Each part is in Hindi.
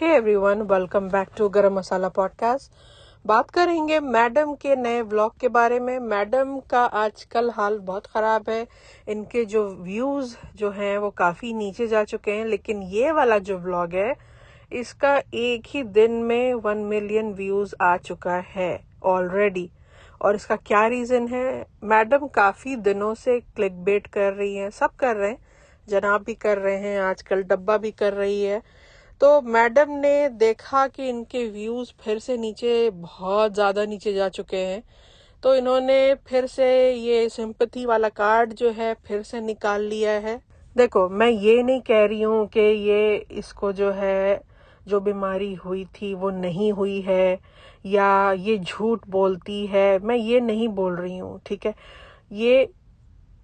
Hey everyone, welcome back to Garam Masala podcast. बात करेंगे मैडम के नए व्लॉग के बारे में। मैडम का आजकल हाल बहुत ख़राब है। इनके जो व्यूज़ जो हैं वो काफ़ी नीचे जा चुके हैं, लेकिन ये वाला जो व्लॉग है इसका एक ही दिन में 1 मिलियन व्यूज़ आ चुका है ऑलरेडी। और इसका क्या रीज़न है? मैडम काफ़ी दिनों से क्लिक बेट कर रही हैं, सब कर रहे हैं, जनाब भी कर रहे हैं, आजकल डब्बा भी कर रही है। तो मैडम ने देखा कि इनके व्यूज़ फिर से नीचे, बहुत ज़्यादा नीचे जा चुके हैं, तो इन्होंने फिर से ये सिंपैथी वाला कार्ड जो है फिर से निकाल लिया है। देखो, मैं ये नहीं कह रही हूँ कि ये इसको जो है जो बीमारी हुई थी वो नहीं हुई है या ये झूठ बोलती है, मैं ये नहीं बोल रही हूँ, ठीक है। ये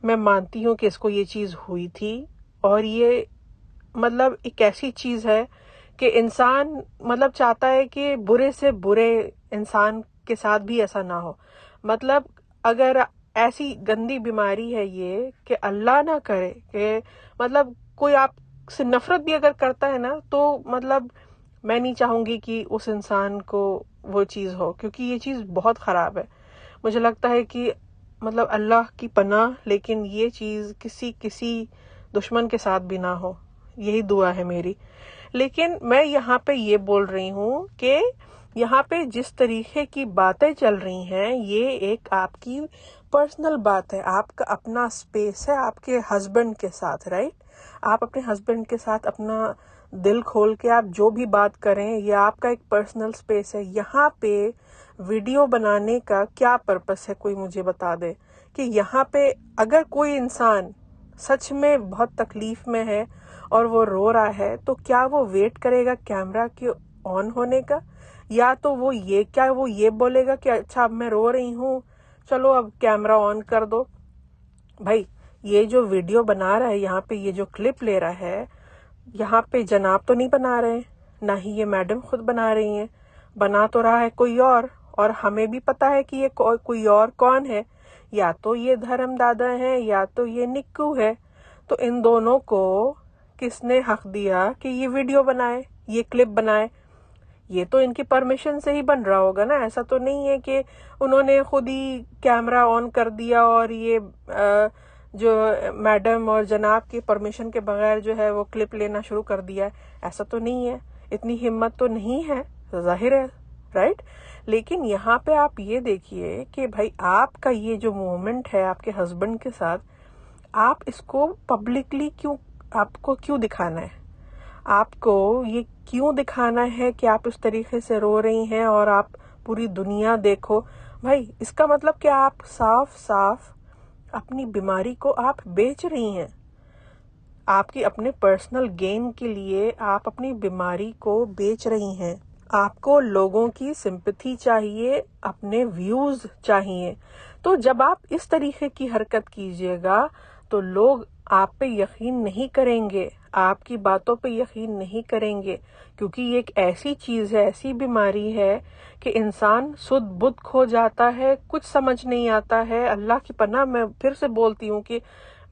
मैं मानती हूँ कि इसको ये चीज़ हुई थी, और ये मतलब एक ऐसी चीज़ है कि इंसान मतलब चाहता है कि बुरे से बुरे इंसान के साथ भी ऐसा ना हो। मतलब अगर ऐसी गंदी बीमारी है ये कि अल्लाह ना करे कि मतलब कोई आपसे नफरत भी अगर करता है ना, तो मतलब मैं नहीं चाहूँगी कि उस इंसान को वो चीज़ हो, क्योंकि ये चीज़ बहुत ख़राब है। मुझे लगता है कि मतलब अल्लाह की पनाह, लेकिन ये चीज़ किसी दुश्मन के साथ भी ना हो, यही दुआ है मेरी। लेकिन मैं यहाँ पे ये बोल रही हूँ कि यहाँ पे जिस तरीके की बातें चल रही हैं, ये एक आपकी पर्सनल बात है, आपका अपना स्पेस है आपके हस्बैंड के साथ, राइट। आप अपने हस्बैंड के साथ अपना दिल खोल के आप जो भी बात करें, ये आपका एक पर्सनल स्पेस है। यहाँ पे वीडियो बनाने का क्या पर्पस है, कोई मुझे बता दे कि यहाँ पे अगर कोई इंसान सच में बहुत तकलीफ में है और वो रो रहा है, तो क्या वो वेट करेगा कैमरा के ऑन होने का, या तो वो ये बोलेगा कि अच्छा अब मैं रो रही हूँ, चलो अब कैमरा ऑन कर दो। भाई, ये जो वीडियो बना रहा है, यहाँ पे ये जो क्लिप ले रहा है, यहाँ पे जनाब तो नहीं बना रहे हैं, ना ही ये मैडम खुद बना रही हैं, बना तो रहा है कोई और हमें भी पता है कि ये कोई और कौन है। या तो ये धर्म दादा है या तो ये निक्कू है। तो इन दोनों को किसने हक दिया कि ये वीडियो बनाए, ये क्लिप बनाए? ये तो इनकी परमिशन से ही बन रहा होगा ना। ऐसा तो नहीं है कि उन्होंने खुद ही कैमरा ऑन कर दिया और ये जो मैडम और जनाब की परमिशन के बगैर जो है वो क्लिप लेना शुरू कर दिया है। ऐसा तो नहीं है, इतनी हिम्मत तो नहीं है, जाहिर है, राइट। लेकिन यहाँ पे आप ये देखिए कि भाई आपका ये जो मूवमेंट है आपके हस्बैंड के साथ, आप इसको पब्लिकली आपको क्यों दिखाना है? आपको ये क्यों दिखाना है कि आप इस तरीके से रो रही हैं और आप पूरी दुनिया देखो? भाई, इसका मतलब कि आप साफ साफ अपनी बीमारी को आप बेच रही हैं। आपकी अपने पर्सनल गेन के लिए आप अपनी बीमारी को बेच रही हैं। आपको लोगों की सिंपैथी चाहिए, अपने व्यूज चाहिए। तो जब आप इस तरीके की हरकत कीजिएगा तो लोग आप पे यकीन नहीं करेंगे, आपकी बातों पे यकीन नहीं करेंगे, क्योंकि ये एक ऐसी चीज है, ऐसी बीमारी है कि इंसान सुध बुध खो जाता है, कुछ समझ नहीं आता है। अल्लाह की पनाह, मैं फिर से बोलती हूँ कि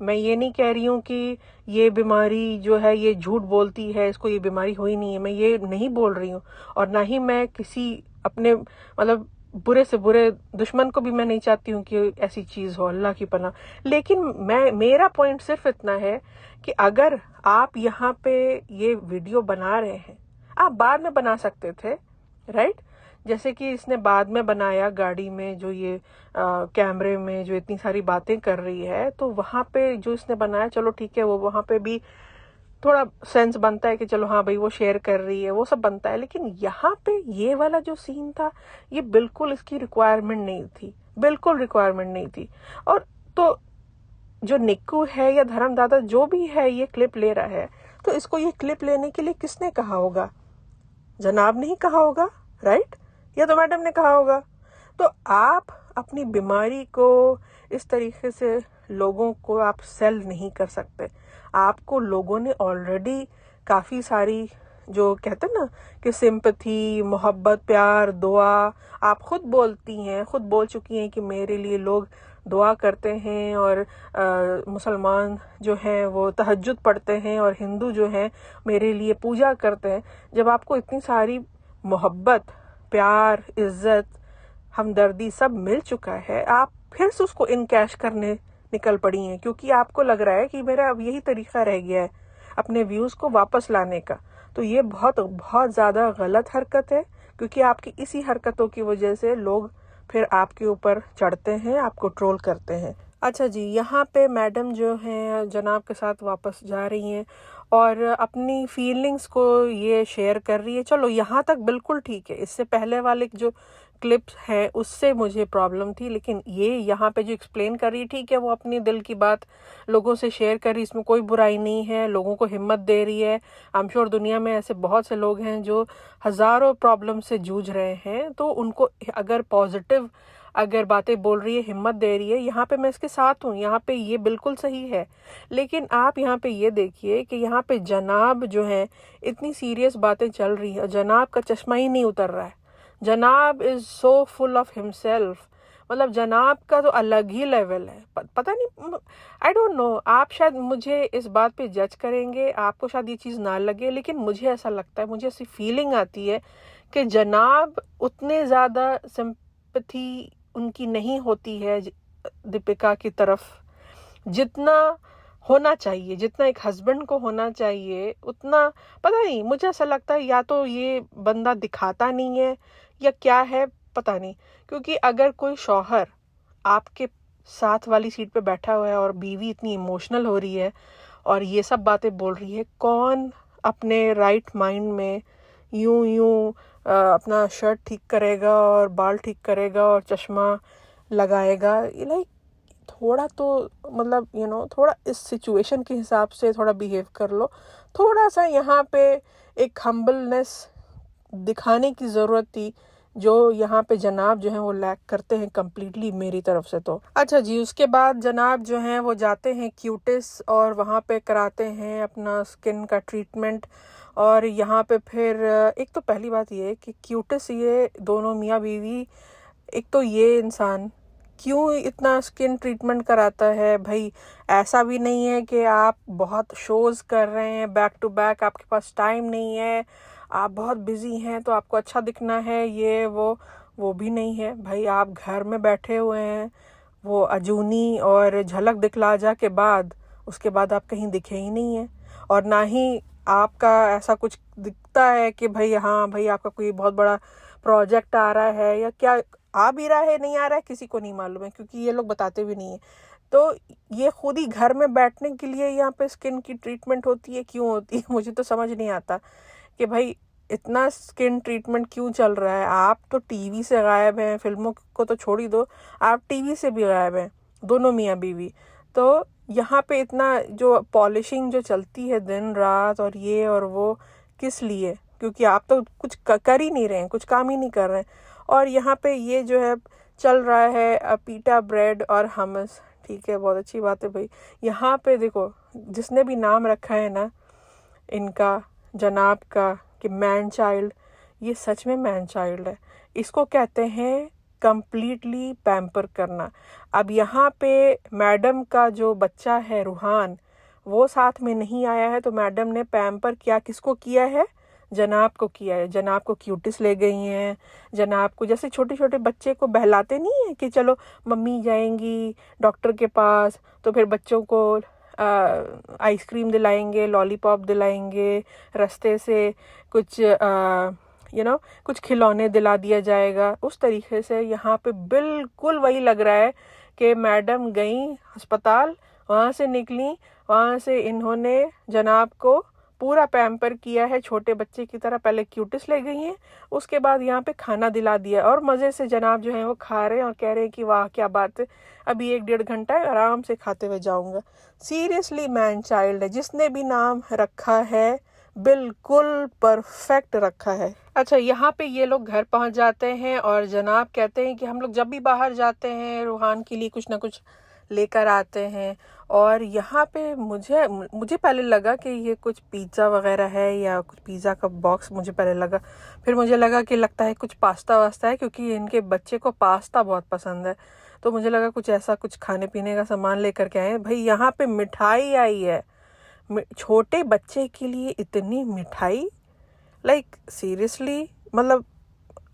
मैं ये नहीं कह रही हूँ कि ये बीमारी जो है ये झूठ बोलती है, इसको ये बीमारी हुई नहीं है, मैं ये नहीं बोल रही हूँ। और ना ही मैं किसी अपने मतलब बुरे से बुरे दुश्मन को भी मैं नहीं चाहती हूँ कि ऐसी चीज हो, अल्लाह की पनाह। लेकिन मेरा पॉइंट सिर्फ इतना है कि अगर आप यहाँ पे ये वीडियो बना रहे हैं, आप बाद में बना सकते थे, राइट। जैसे कि इसने बाद में बनाया गाड़ी में, जो ये कैमरे में जो इतनी सारी बातें कर रही है, तो वहां पे जो इसने बनाया, चलो ठीक है, वो वहां पे भी थोड़ा सेंस बनता है कि चलो हाँ भाई वो शेयर कर रही है, वो सब बनता है। लेकिन यहाँ पे ये वाला जो सीन था, ये बिल्कुल इसकी रिक्वायरमेंट नहीं थी, बिल्कुल रिक्वायरमेंट नहीं थी। और तो जो निक्कू है या धर्मदादा जो भी है ये क्लिप ले रहा है, तो इसको ये क्लिप लेने के लिए किसने कहा होगा? जनाब ने ही कहा होगा, राइट, या तो मैडम ने कहा होगा। तो आप अपनी बीमारी को इस तरीके से लोगों को आप सेल नहीं कर सकते। आपको लोगों ने ऑलरेडी काफी सारी, जो कहते हैं ना कि सिंपैथी, मोहब्बत, प्यार, दुआ, आप खुद बोलती हैं, खुद बोल चुकी हैं कि मेरे लिए लोग दुआ करते हैं, और मुसलमान जो हैं वो तहज्जुद पढ़ते हैं, और हिंदू जो हैं मेरे लिए पूजा करते हैं, जब आपको इतनी सारी मोहब्बत, प्यार, इज्जत, हमदर्दी सब मिल चुका है, आप फिर से उसको इनकैश करने निकल पड़ी हैं, क्योंकि आपको लग रहा है कि मेरा अब यही तरीका रह गया है अपने व्यूज़ को वापस लाने का। तो ये बहुत बहुत ज़्यादा गलत हरकत है, क्योंकि आपकी इसी हरकतों की वजह से लोग फिर आपके ऊपर चढ़ते हैं, आपको ट्रोल करते हैं। अच्छा जी, यहाँ पे मैडम जो हैं जनाब के साथ वापस जा रही हैं और अपनी फीलिंग्स को ये शेयर कर रही है। चलो यहाँ तक बिल्कुल ठीक है। इससे पहले वाले जो क्लिप्स हैं उससे मुझे प्रॉब्लम थी, लेकिन ये यहाँ पे जो एक्सप्लेन कर रही है, ठीक है, वो अपनी दिल की बात लोगों से शेयर कर रही है, इसमें कोई बुराई नहीं है, लोगों को हिम्मत दे रही है। आई एम श्योर दुनिया में ऐसे बहुत से लोग हैं जो हज़ारों प्रॉब्लम से जूझ रहे हैं, तो उनको अगर पॉजिटिव अगर बातें बोल रही है, हिम्मत दे रही है, यहाँ पे मैं इसके साथ हूँ, यहाँ पे ये बिल्कुल सही है। लेकिन आप यहाँ पे ये देखिए कि यहाँ पे जनाब जो है इतनी सीरियस बातें चल रही है, जनाब का चश्मा ही नहीं उतर रहा है। जनाब is so full of himself, मतलब जनाब का तो अलग ही लेवल है। पता नहीं, आई डोंट नो, आप शायद मुझे इस बात पे जज करेंगे, आपको शायद ये चीज़ ना लगे, लेकिन मुझे ऐसा लगता है, मुझे ऐसी फीलिंग आती है कि जनाब उतने ज़्यादा सिंपैथी उनकी नहीं होती है दीपिका की तरफ, जितना होना चाहिए, जितना एक हस्बैंड को होना चाहिए उतना। पता नहीं, मुझे ऐसा लगता है या तो ये बंदा दिखाता नहीं है या क्या है, पता नहीं। क्योंकि अगर कोई शौहर आपके साथ वाली सीट पे बैठा हुआ है और बीवी इतनी इमोशनल हो रही है और ये सब बातें बोल रही है, कौन अपने राइट माइंड में यूं अपना शर्ट ठीक करेगा और बाल ठीक करेगा और चश्मा लगाएगा? लाइक थोड़ा तो मतलब थोड़ा इस सिचुएशन के हिसाब से थोड़ा बिहेव कर लो। थोड़ा सा यहाँ पे एक हम्बलनेस दिखाने की ज़रूरत थी, जो यहाँ पे जनाब जो हैं वो लैक करते हैं कम्प्लीटली मेरी तरफ से तो। अच्छा जी, उसके बाद जनाब जो हैं वो जाते हैं क्यूटिस और वहाँ पे कराते हैं अपना स्किन का ट्रीटमेंट। और यहाँ पे फिर एक तो पहली बात ये है कि क्यूटिस, ये दोनों मियाँ बीवी, एक तो ये इंसान क्यों इतना स्किन ट्रीटमेंट कराता है भाई? ऐसा भी नहीं है कि आप बहुत शोज़ कर रहे हैं बैक टू बैक, आपके पास टाइम नहीं है, आप बहुत बिजी हैं तो आपको अच्छा दिखना है, ये वो भी नहीं है भाई। आप घर में बैठे हुए हैं, वो अजूनी और झलक दिखला जा के बाद उसके बाद आप कहीं दिखे ही नहीं है, और ना ही आपका ऐसा कुछ दिखता है कि भाई हाँ भाई आपका कोई बहुत बड़ा प्रोजेक्ट आ रहा है, या क्या आ भी रहा है, नहीं आ रहा है, किसी को नहीं मालूम है, क्योंकि ये लोग बताते भी नहीं है। तो ये खुद ही घर में बैठने के लिए यहाँ पे स्किन की ट्रीटमेंट होती है, क्यों होती है मुझे तो समझ नहीं आता कि भाई इतना स्किन ट्रीटमेंट क्यों चल रहा है। आप तो टीवी से गायब हैं, फिल्मों को तो छोड़ ही दो, आप टीवी से भी गायब हैं, दोनों मियाँ बीवी। तो यहाँ पे इतना जो पॉलिशिंग जो चलती है दिन रात और ये और वो, किस लिए? क्योंकि आप तो कुछ कर ही नहीं रहे हैं, कुछ काम ही नहीं कर रहे हैं। और यहाँ पे ये जो है चल रहा है पीटा ब्रेड और हमस, ठीक है, बहुत अच्छी बात है भाई। यहाँ पे देखो, जिसने भी नाम रखा है ना इनका, जनाब का, कि मैन चाइल्ड, ये सच में मैन चाइल्ड है। इसको कहते हैं कंप्लीटली पैम्पर करना। अब यहाँ पे मैडम का जो बच्चा है रूहान, वो साथ में नहीं आया है, तो मैडम ने पैम्पर क्या किसको किया है? जनाब को किया है। जनाब को क्यूटिस ले गई हैं, जनाब को जैसे छोटे छोटे बच्चे को बहलाते नहीं है कि चलो मम्मी जाएंगी डॉक्टर के पास, तो फिर बच्चों को आइसक्रीम दिलाएंगे, लॉलीपॉप दिलाएंगे, रास्ते से कुछ कुछ खिलौने दिला दिया जाएगा, उस तरीके से यहाँ पे बिल्कुल वही लग रहा है कि मैडम गई अस्पताल, वहाँ से निकली, वहाँ से इन्होंने जनाब को पूरा पैम्पर किया है छोटे बच्चे की तरह। पहले क्यूटिस ले गई हैं, उसके बाद यहाँ पे खाना दिला दिया, और मज़े से जनाब जो है वो खा रहे हैं और कह रहे हैं कि वाह क्या बात है, अभी 1-1.5 घंटा है, आराम से खाते हुए जाऊँगा। सीरियसली मैन चाइल्ड है, जिसने भी नाम रखा है बिल्कुल परफेक्ट रखा है। अच्छा, यहाँ पे ये लोग घर पहुँच जाते हैं और जनाब कहते हैं कि हम लोग जब भी बाहर जाते हैं रूहान के लिए कुछ ना कुछ लेकर आते हैं। और यहाँ पे मुझे पहले लगा कि ये कुछ पिज़्ज़ा वगैरह है या कुछ पिज़्ज़ा का बॉक्स, मुझे पहले लगा, फिर मुझे लगा कि लगता है कुछ पास्ता वास्ता है, क्योंकि इनके बच्चे को पास्ता बहुत पसंद है। तो मुझे लगा कुछ ऐसा कुछ खाने पीने का सामान लेकर के आए। भाई यहाँ पे मिठाई आई है, छोटे बच्चे के लिए इतनी मिठाई, लाइक सीरियसली। मतलब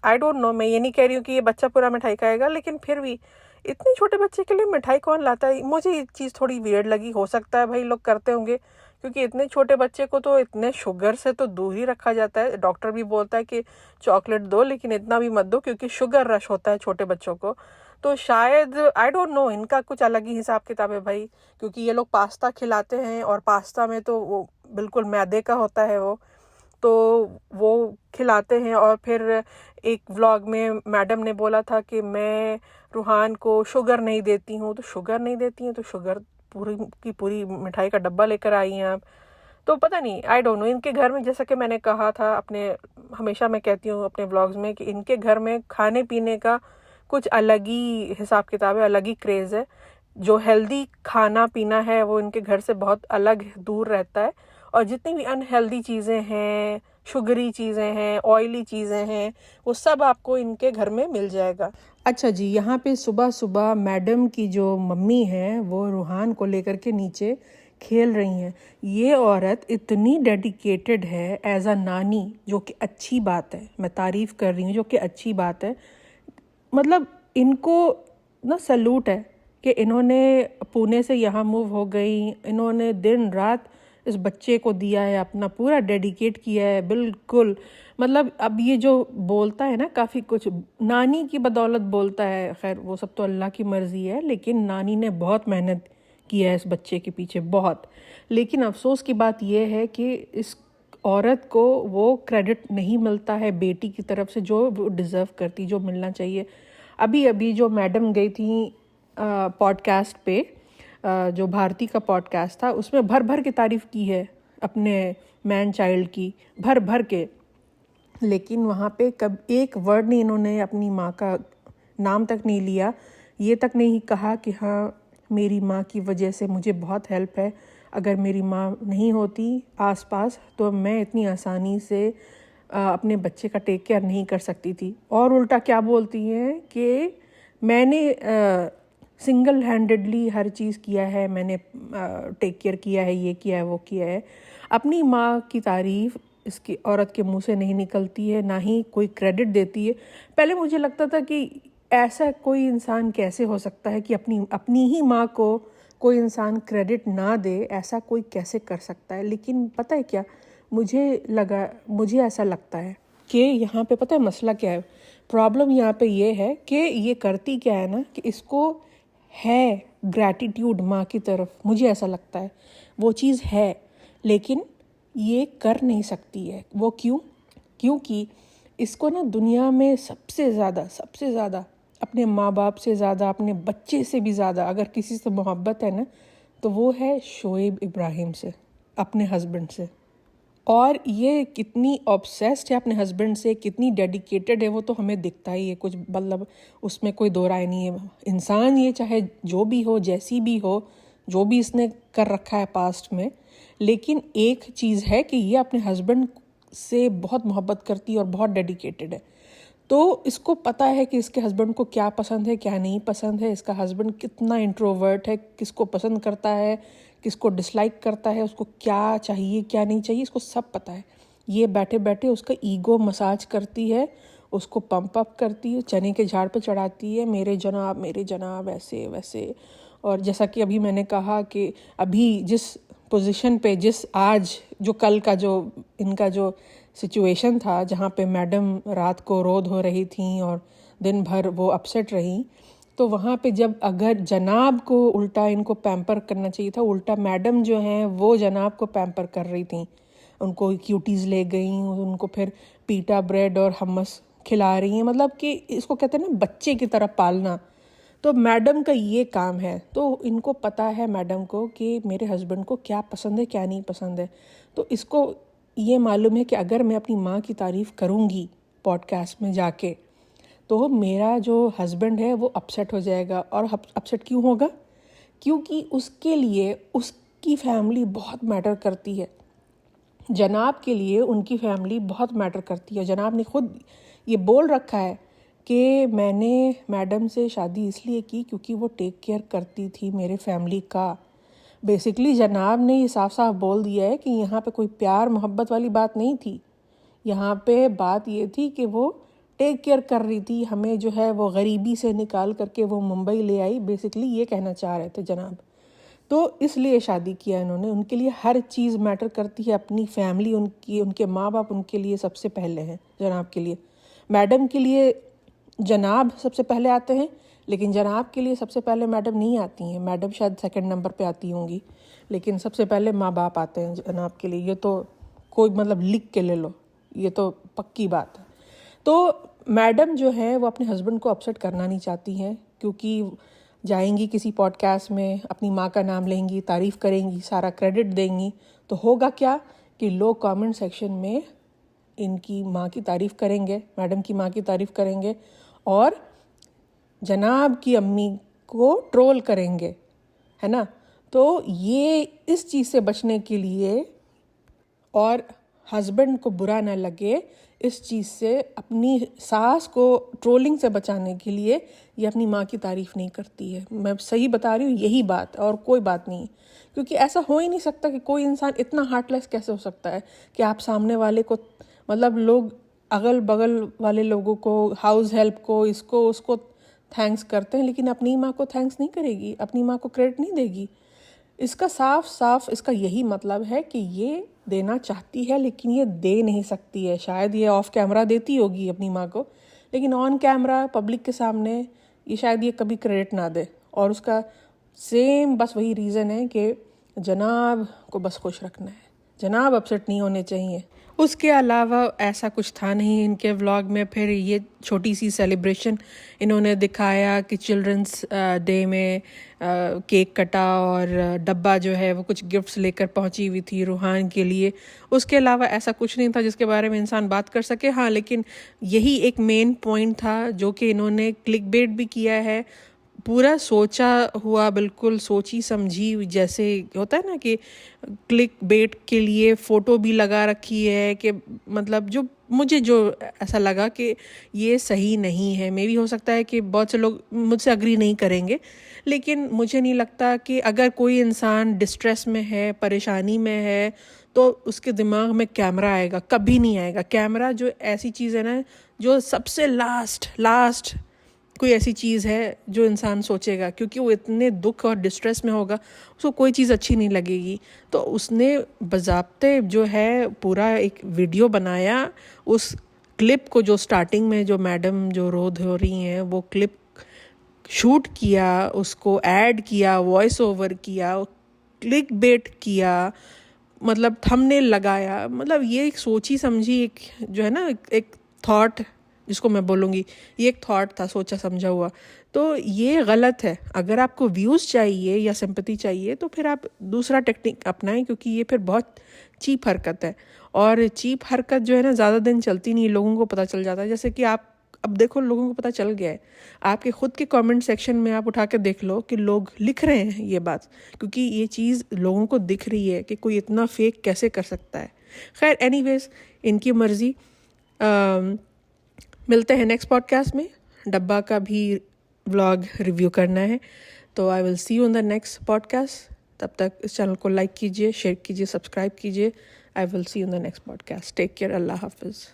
आई डोंट नो, मैं ये नहीं कह रही हूँ कि ये बच्चा पूरा मिठाई खाएगा, लेकिन फिर भी इतने छोटे बच्चे के लिए मिठाई कौन लाता है? मुझे ये चीज़ थोड़ी वियर्ड लगी। हो सकता है भाई लोग करते होंगे, क्योंकि इतने छोटे बच्चे को तो इतने शुगर से तो दूर ही रखा जाता है। डॉक्टर भी बोलता है कि चॉकलेट दो, लेकिन इतना भी मत दो क्योंकि शुगर रश होता है छोटे बच्चों को। तो शायद आई डोंट नो, इनका कुछ अलग ही हिसाब किताब है भाई, क्योंकि ये लोग पास्ता खिलाते हैं और पास्ता में तो वो बिल्कुल मैदे का होता है वो, तो वो खिलाते हैं। और फिर एक व्लॉग में मैडम ने बोला था कि मैं रूहान को शुगर नहीं देती हूँ, तो शुगर नहीं देती हैं तो शुगर पूरी की पूरी मिठाई का डब्बा लेकर आई हैं आप। तो पता नहीं, आई डोंट नो, इनके घर में जैसा कि मैंने कहा था अपने, हमेशा मैं कहती हूँ अपने व्लॉग्स में कि इनके घर में खाने पीने का कुछ अलग ही हिसाब किताब है, अलग ही क्रेज़ है। जो हेल्दी खाना पीना है वो इनके घर से बहुत अलग दूर रहता है, और जितनी भी अनहेल्दी चीज़ें हैं, शुगरी चीज़ें हैं, ऑयली चीज़ें हैं, वो सब आपको इनके घर में मिल जाएगा। अच्छा जी, यहाँ पे सुबह सुबह मैडम की जो मम्मी है वो रूहान को लेकर के नीचे खेल रही हैं। ये औरत इतनी डेडिकेटेड है एज अ नानी, जो कि अच्छी बात है, मैं तारीफ़ कर रही हूँ, जो कि अच्छी बात है। मतलब इनको ना सैल्यूट है कि इन्होंने पुणे से यहाँ मूव हो गई, इन्होंने दिन रात इस बच्चे को दिया है, अपना पूरा डेडिकेट किया है बिल्कुल। मतलब अब ये जो बोलता है ना काफ़ी कुछ, नानी की बदौलत बोलता है, खैर वो सब तो अल्लाह की मर्ज़ी है, लेकिन नानी ने बहुत मेहनत की है इस बच्चे के पीछे, बहुत। लेकिन अफसोस की बात यह है कि इस औरत को वो क्रेडिट नहीं मिलता है बेटी की तरफ से जो वो डिज़र्व करती, जो मिलना चाहिए। अभी अभी जो मैडम गई थी पॉडकास्ट पे, जो भारती का पॉडकास्ट था, उसमें भर भर के तारीफ़ की है अपने मैन चाइल्ड की, भर भर के। लेकिन वहाँ पे कब एक वर्ड नहीं इन्होंने अपनी माँ का नाम तक नहीं लिया, ये तक नहीं कहा कि हाँ मेरी माँ की वजह से मुझे बहुत हेल्प है, अगर मेरी माँ नहीं होती आसपास तो मैं इतनी आसानी से अपने बच्चे का टेक केयर नहीं कर सकती थी। और उल्टा क्या बोलती हैं कि मैंने सिंगल हैंडेडली हर चीज़ किया है, मैंने टेक केयर किया है, ये किया है, वो किया है। अपनी माँ की तारीफ़ इसकी औरत के मुंह से नहीं निकलती है, ना ही कोई क्रेडिट देती है। पहले मुझे लगता था कि ऐसा कोई इंसान कैसे हो सकता है कि अपनी ही माँ को कोई इंसान क्रेडिट ना दे, ऐसा कोई कैसे कर सकता है। लेकिन पता है क्या, मुझे ऐसा लगता है कि यहाँ पे पता है मसला क्या है, प्रॉब्लम यहाँ पे ये है कि ये करती क्या है ना, कि इसको है ग्रैटिट्यूड माँ की तरफ, मुझे ऐसा लगता है वो चीज़ है, लेकिन ये कर नहीं सकती है। वो क्योंकि इसको ना दुनिया में सबसे ज़्यादा अपने माँ बाप से ज़्यादा, अपने बच्चे से भी ज़्यादा अगर किसी से मोहब्बत है ना, तो वो है शोएब इब्राहिम से, अपने हस्बैंड से। और ये कितनी ऑब्सेस्ड है अपने हस्बैंड से, कितनी डेडिकेटेड है, वो तो हमें दिखता ही है। कुछ मतलब उसमें कोई दो राय नहीं है। इंसान ये चाहे जो भी हो, जैसी भी हो, जो भी इसने कर रखा है पास्ट में, लेकिन एक चीज़ है कि ये अपने हस्बैंड से बहुत मोहब्बत करती है और बहुत डेडिकेटेड है। तो इसको पता है कि इसके हस्बैंड को क्या पसंद है, क्या नहीं पसंद है, इसका हस्बैंड कितना इंट्रोवर्ट है, किसको पसंद करता है, किसको डिसलाइक करता है, उसको क्या चाहिए क्या नहीं चाहिए, इसको सब पता है। ये बैठे बैठे उसका ईगो मसाज करती है, उसको पंप अप करती है, चने के झाड़ पे चढ़ाती है, मेरे जनाब ऐसे वैसे। और जैसा कि अभी मैंने कहा कि अभी जिस पोजीशन पे, जिस आज जो कल का जो इनका जो सिचुएशन था, जहाँ पे मैडम रात को रो धो रही थी और दिन भर वो अपसेट रही, तो वहाँ पे जब अगर जनाब को उल्टा इनको पैम्पर करना चाहिए था, उल्टा मैडम जो हैं वो जनाब को पैम्पर कर रही थी। उनको क्यूटीज़ ले गई, उनको फिर पीटा ब्रेड और हमस खिला रही हैं। मतलब कि इसको कहते हैं ना बच्चे की तरह पालना, तो मैडम का ये काम है। तो इनको पता है मैडम को कि मेरे हस्बैंड को क्या पसंद है क्या नहीं पसंद है। तो इसको ये मालूम है कि अगर मैं अपनी माँ की तारीफ़ करूँगी पॉडकास्ट में जाके, तो मेरा जो हस्बैंड है वो अपसेट हो जाएगा। और अपसेट क्यों होगा? क्योंकि उसके लिए उसकी फैमिली बहुत मैटर करती है। जनाब के लिए उनकी फैमिली बहुत मैटर करती है। जनाब ने खुद ये बोल रखा है कि मैंने मैडम से शादी इसलिए की क्योंकि वो टेक केयर करती थी मेरे फैमिली का। बेसिकली जनाब ने ये साफ साफ बोल दिया है कि यहाँ पे कोई प्यार मोहब्बत वाली बात नहीं थी। यहाँ पे बात ये थी कि वो टेक केयर कर रही थी हमें, जो है वो गरीबी से निकाल करके वो मुंबई ले आई। बेसिकली ये कहना चाह रहे थे जनाब। तो इसलिए शादी किया इन्होंने। उनके लिए हर चीज़ मैटर करती है, अपनी फैमिली, उनके माँ बाप उनके लिए सबसे पहले हैं जनाब के लिए। मैडम के लिए जनाब सबसे पहले आते हैं, लेकिन जनाब के लिए सबसे पहले मैडम नहीं आती हैं। मैडम शायद सेकंड नंबर पे आती होंगी, लेकिन सबसे पहले माँ बाप आते हैं जनाब के लिए। ये तो कोई मतलब लिख के ले लो, ये तो पक्की बात है। तो मैडम जो है वो अपने हस्बैंड को अपसेट करना नहीं चाहती हैं, क्योंकि जाएंगी किसी पॉडकास्ट में, अपनी माँ का नाम लेंगी, तारीफ़ करेंगी, सारा क्रेडिट देंगी, तो होगा क्या कि लोग कमेंट सेक्शन में इनकी माँ की तारीफ़ करेंगे, मैडम की माँ की तारीफ़ करेंगे और जनाब की अम्मी को ट्रोल करेंगे, है ना। तो ये इस चीज़ से बचने के लिए और हस्बैंड को बुरा ना लगे इस चीज़ से, अपनी सास को ट्रोलिंग से बचाने के लिए ये अपनी माँ की तारीफ़ नहीं करती है। मैं सही बता रही हूँ, यही बात और कोई बात नहीं। क्योंकि ऐसा हो ही नहीं सकता कि कोई इंसान इतना हार्टलेस कैसे हो सकता है कि आप सामने वाले को, मतलब लोग अगल बगल वाले लोगों को, हाउस हेल्प को, इसको उसको थैंक्स करते हैं, लेकिन अपनी माँ को थैंक्स नहीं करेगी, अपनी माँ को क्रेडिट नहीं देगी। इसका साफ साफ इसका यही मतलब है कि ये देना चाहती है लेकिन ये दे नहीं सकती है। शायद ये ऑफ कैमरा देती होगी अपनी माँ को, लेकिन ऑन कैमरा पब्लिक के सामने ये शायद ये कभी क्रेडिट ना दे। और उसका सेम बस वही रीज़न है कि जनाब को बस खुश रखना है, जनाब अपसेट नहीं होने चाहिए। उसके अलावा ऐसा कुछ था नहीं इनके व्लॉग में। फिर ये छोटी सी सेलिब्रेशन इन्होंने दिखाया कि चिल्ड्रंस डे में केक कटा और डब्बा जो है वो कुछ गिफ्ट्स लेकर पहुंची हुई थी रूहान के लिए। उसके अलावा ऐसा कुछ नहीं था जिसके बारे में इंसान बात कर सके। हाँ, लेकिन यही एक मेन पॉइंट था जो कि इन्होंने क्लिक बेट भी किया है, पूरा सोचा हुआ, बिल्कुल सोची समझी, जैसे होता है ना कि क्लिक बेट के लिए फ़ोटो भी लगा रखी है कि मतलब जो मुझे जो ऐसा लगा कि ये सही नहीं है। मे भी हो सकता है कि बहुत से लोग मुझसे अग्री नहीं करेंगे, लेकिन मुझे नहीं लगता कि अगर कोई इंसान डिस्ट्रेस में है, परेशानी में है, तो उसके दिमाग में कैमरा आएगा, कभी नहीं आएगा। कैमरा जो ऐसी चीज़ है ना, जो सबसे लास्ट कोई ऐसी चीज़ है जो इंसान सोचेगा, क्योंकि वो इतने दुख और डिस्ट्रेस में होगा, उसको कोई चीज़ अच्छी नहीं लगेगी। तो उसने बज़ाब्ते जो है पूरा एक वीडियो बनाया, उस क्लिप को जो स्टार्टिंग में जो मैडम जो रो धो रही हैं वो क्लिप शूट किया, उसको ऐड किया, वॉइस ओवर किया, क्लिक बेट किया, मतलब थंबनेल लगाया। मतलब ये एक सोची समझी एक जो है ना एक थॉट जिसको मैं बोलूँगी, ये एक थॉट था सोचा समझा हुआ। तो ये गलत है। अगर आपको व्यूज़ चाहिए या सिंपैथी चाहिए तो फिर आप दूसरा टेक्निक अपनाएं, क्योंकि ये फिर बहुत चीप हरकत है। और चीप हरकत जो है ना ज़्यादा दिन चलती नहीं, लोगों को पता चल जाता है। जैसे कि आप अब देखो, लोगों को पता चल गया है। आपके खुद के कमेंट सेक्शन में आप उठा के देख लो कि लोग लिख रहे हैं ये बात, क्योंकि ये चीज़ लोगों को दिख रही है कि कोई इतना फेक कैसे कर सकता है। खैर, एनीवेज, इनकी मर्ज़ी। मिलते हैं नेक्स्ट पॉडकास्ट में। डब्बा का भी व्लॉग रिव्यू करना है, तो आई will see you in the next podcast. तब तक इस चैनल को लाइक कीजिए, शेयर कीजिए, सब्सक्राइब कीजिए। I will see you in the next podcast. Take care. अल्लाह हाफिज़।